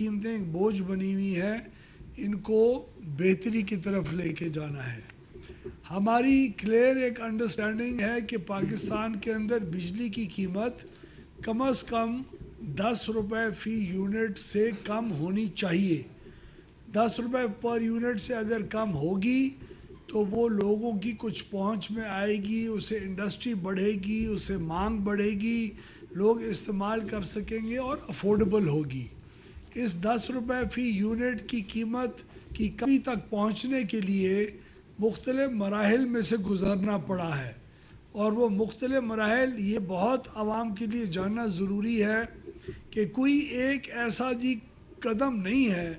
قیمتیں ایک بوجھ بنی ہوئی ہیں، ان کو بہتری کی طرف لے کے جانا ہے۔ ہماری کلیئر ایک انڈرسٹینڈنگ ہے کہ پاکستان کے اندر بجلی کی قیمت کم از کم 10 روپے فی یونٹ سے کم ہونی چاہیے۔ 10 روپے پر یونٹ سے اگر کم ہوگی تو وہ لوگوں کی کچھ پہنچ میں آئے گی، اسے انڈسٹری بڑھے گی، اسے مانگ بڑھے گی، لوگ استعمال کر سکیں گے اور افورڈیبل ہوگی۔ اس 10 روپے فی یونٹ کی قیمت کی کمی تک پہنچنے کے لیے مختلف مراحل میں سے گزرنا پڑا ہے، اور وہ مختلف مراحل یہ بہت عوام کے لیے جاننا ضروری ہے کہ کوئی ایک ایسا قدم نہیں ہے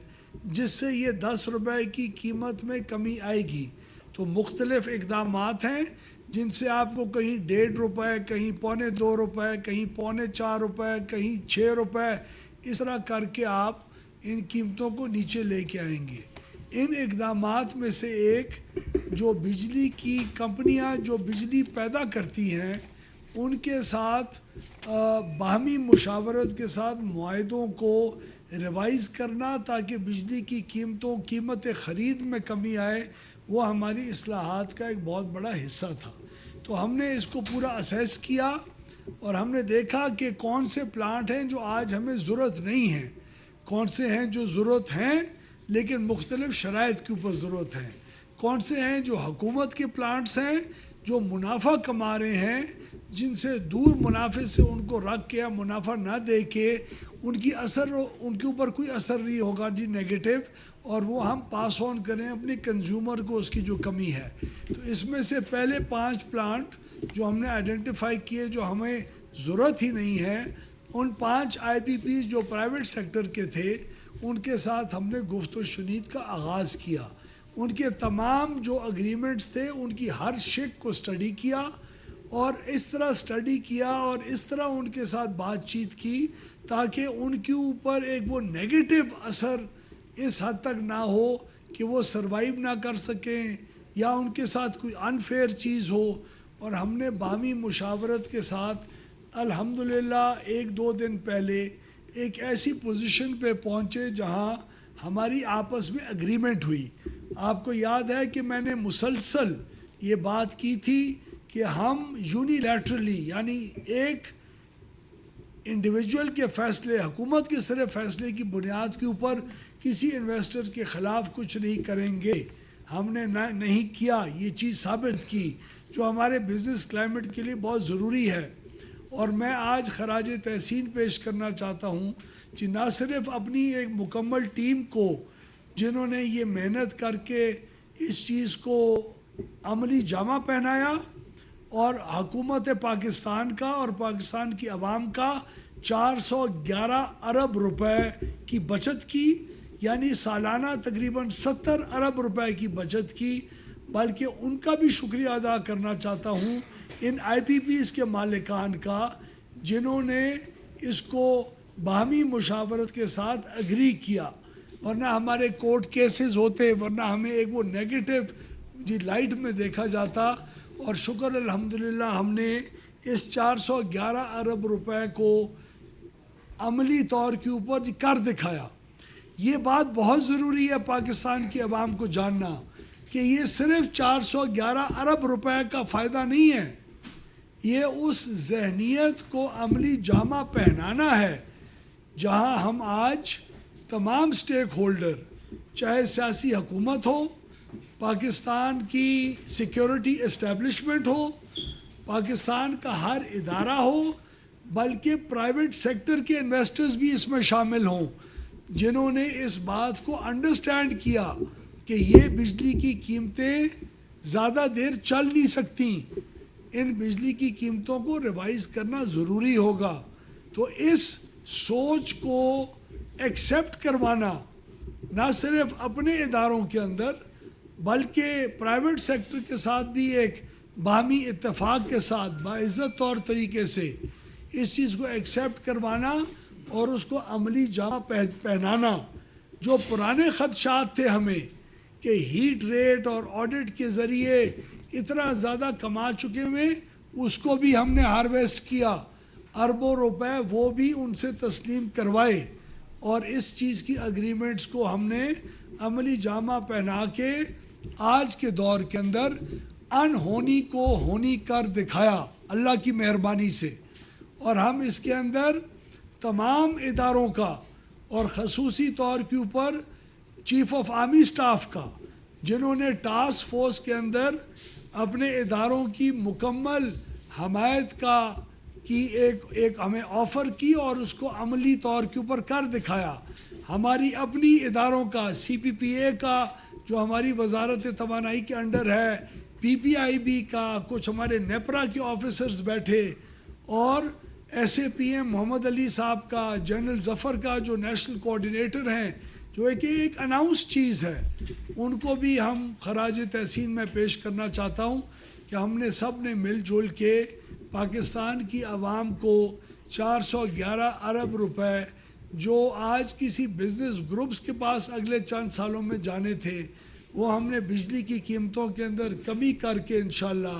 جس سے یہ 10 روپے کی قیمت میں کمی آئے گی۔ تو مختلف اقدامات ہیں جن سے آپ کو کہیں 1.5 روپے، کہیں 1.25 روپے، کہیں 4.25 روپے، کہیں 6 روپے، اس طرح کر کے آپ ان قیمتوں کو نیچے لے کے آئیں گے۔ ان اقدامات میں سے ایک جو بجلی کی کمپنیاں جو بجلی پیدا کرتی ہیں ان کے ساتھ باہمی مشاورت کے ساتھ معاہدوں کو ریوائز کرنا تاکہ بجلی کی قیمت خرید میں کمی آئے، وہ ہماری اصلاحات کا ایک بہت بڑا حصہ تھا۔ تو ہم نے اس کو پورا اسیس کیا اور ہم نے دیکھا کہ کون سے پلانٹ ہیں جو آج ہمیں ضرورت نہیں ہیں، کون سے ہیں جو ضرورت ہیں لیکن مختلف شرائط کے اوپر ضرورت ہیں، کون سے ہیں جو حکومت کے پلانٹس ہیں جو منافع کما رہے ہیں، جن سے دور منافع سے ان کو رکھ کے منافع نہ دے کے ان کے اوپر کوئی اثر نہیں ہوگا نیگیٹو، اور وہ ہم پاس آن کریں اپنے کنزیومر کو اس کی جو کمی ہے۔ تو اس میں سے پہلے 5 پلانٹ جو ہم نے آئیڈینٹیفائی کیے جو ہمیں ضرورت ہی نہیں ہے، ان 5 آئی پی پیز جو پرائیویٹ سیکٹر کے تھے ان کے ساتھ ہم نے گفت و شنید کا آغاز کیا۔ ان کے تمام جو اگریمنٹس تھے ان کی ہر شق کو اسٹڈی کیا، اور اس طرح اسٹڈی کیا اور اس طرح ان کے ساتھ بات چیت کی تاکہ ان کے اوپر ایک وہ نیگیٹو اثر اس حد تک نہ ہو کہ وہ سروائیو نہ کر سکیں یا ان کے ساتھ کوئی انفیئر چیز ہو۔ اور ہم نے باہمی مشاورت کے ساتھ الحمدللہ 1-2 دن پہلے ایک ایسی پوزیشن پہ پہنچے جہاں ہماری آپس میں اگریمنٹ ہوئی۔ آپ کو یاد ہے کہ میں نے مسلسل یہ بات کی تھی کہ ہم یونیلیٹرلی یعنی ایک انڈیویجول کے فیصلے، حکومت کے صرف فیصلے کی بنیاد کے اوپر کسی انویسٹر کے خلاف کچھ نہیں کریں گے۔ ہم نے نہیں کیا، یہ چیز ثابت کی جو ہمارے بزنس کلائمیٹ کے لیے بہت ضروری ہے۔ اور میں آج خراج تحسین پیش کرنا چاہتا ہوں کہ نہ صرف اپنی ایک مکمل ٹیم کو جنہوں نے یہ محنت کر کے اس چیز کو عملی جامہ پہنایا، اور حکومت پاکستان کا اور پاکستان کی عوام کا 411 ارب روپے کی بچت کی، یعنی سالانہ تقریباً 70 ارب روپے کی بچت کی، بلکہ ان کا بھی شکریہ ادا کرنا چاہتا ہوں ان آئی پی پیز کے مالکان کا جنہوں نے اس کو باہمی مشاورت کے ساتھ اگری کیا، ورنہ ہمارے کورٹ کیسز ہوتے، ورنہ ہمیں ایک وہ نیگیٹو لائٹ میں دیکھا جاتا۔ اور شکر الحمدللہ ہم نے اس 411 ارب روپے کو عملی طور کے اوپر کر دکھایا۔ یہ بات بہت ضروری ہے پاکستان کی عوام کو جاننا کہ یہ صرف 411 ارب روپے کا فائدہ نہیں ہے، یہ اس ذہنیت کو عملی جامہ پہنانا ہے جہاں ہم آج تمام سٹیک ہولڈر، چاہے سیاسی حکومت ہو، پاکستان کی سیکیورٹی اسٹیبلشمنٹ ہو، پاکستان کا ہر ادارہ ہو، بلکہ پرائیویٹ سیکٹر کے انویسٹرز بھی اس میں شامل ہوں جنہوں نے اس بات کو انڈرسٹینڈ کیا کہ یہ بجلی کی قیمتیں زیادہ دیر چل نہیں سکتی، ان بجلی کی قیمتوں کو ریوائز کرنا ضروری ہوگا۔ تو اس سوچ کو ایکسیپٹ کروانا نہ صرف اپنے اداروں کے اندر بلکہ پرائیویٹ سیکٹر کے ساتھ بھی ایک باہمی اتفاق کے ساتھ باعزت طور طریقے سے اس چیز کو ایکسیپٹ کروانا اور اس کو عملی جامہ پہنانا۔ جو پرانے خدشات تھے ہمیں کہ ہیٹ ریٹ اور آڈٹ کے ذریعے اتنا زیادہ کما چکے ہوئے، اس کو بھی ہم نے ہارویسٹ کیا، اربوں روپے وہ بھی ان سے تسلیم کروائے، اور اس چیز کی اگریمنٹس کو ہم نے عملی جامہ پہنا کے آج کے دور کے اندر انہونی کو ہونی کر دکھایا اللہ کی مہربانی سے. اور ہم اس کے اندر تمام اداروں کا اور خصوصی طور کے اوپر چیف آف آرمی اسٹاف کا، جنہوں نے ٹاسک فورس کے اندر اپنے اداروں کی مکمل حمایت کی ایک ہمیں آفر کی اور اس کو عملی طور کے اوپر کر دکھایا. ہماری اپنی اداروں کا، سی پی پی اے کا جو ہماری وزارت توانائی کے انڈر ہے، پی پی آئی بی کا، کچھ ہمارے نیپرا کے آفیسرز بیٹھے، اور ایس اے پی ایم محمد علی صاحب کا، جنرل ظفر کا جو نیشنل کوآرڈینیٹر ہیں، جو ایک اناؤنس چیز ہے، ان کو بھی ہم خراج تحسین میں پیش کرنا چاہتا ہوں کہ ہم نے سب نے مل جل کے پاکستان کی عوام کو 411 ارب روپے جو آج کسی بزنس گروپس کے پاس اگلے چند سالوں میں جانے تھے، وہ ہم نے بجلی کی قیمتوں کے اندر کمی کر کے انشاءاللہ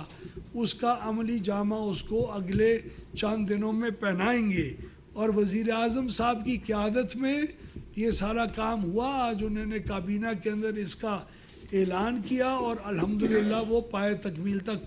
اس کا عملی جامہ اس کو اگلے چند دنوں میں پہنائیں گے. اور وزیر اعظم صاحب کی قیادت میں یہ سارا کام ہوا. آج انہوں نے کابینہ کے اندر اس کا اعلان کیا اور الحمدللہ وہ پائے تکمیل تک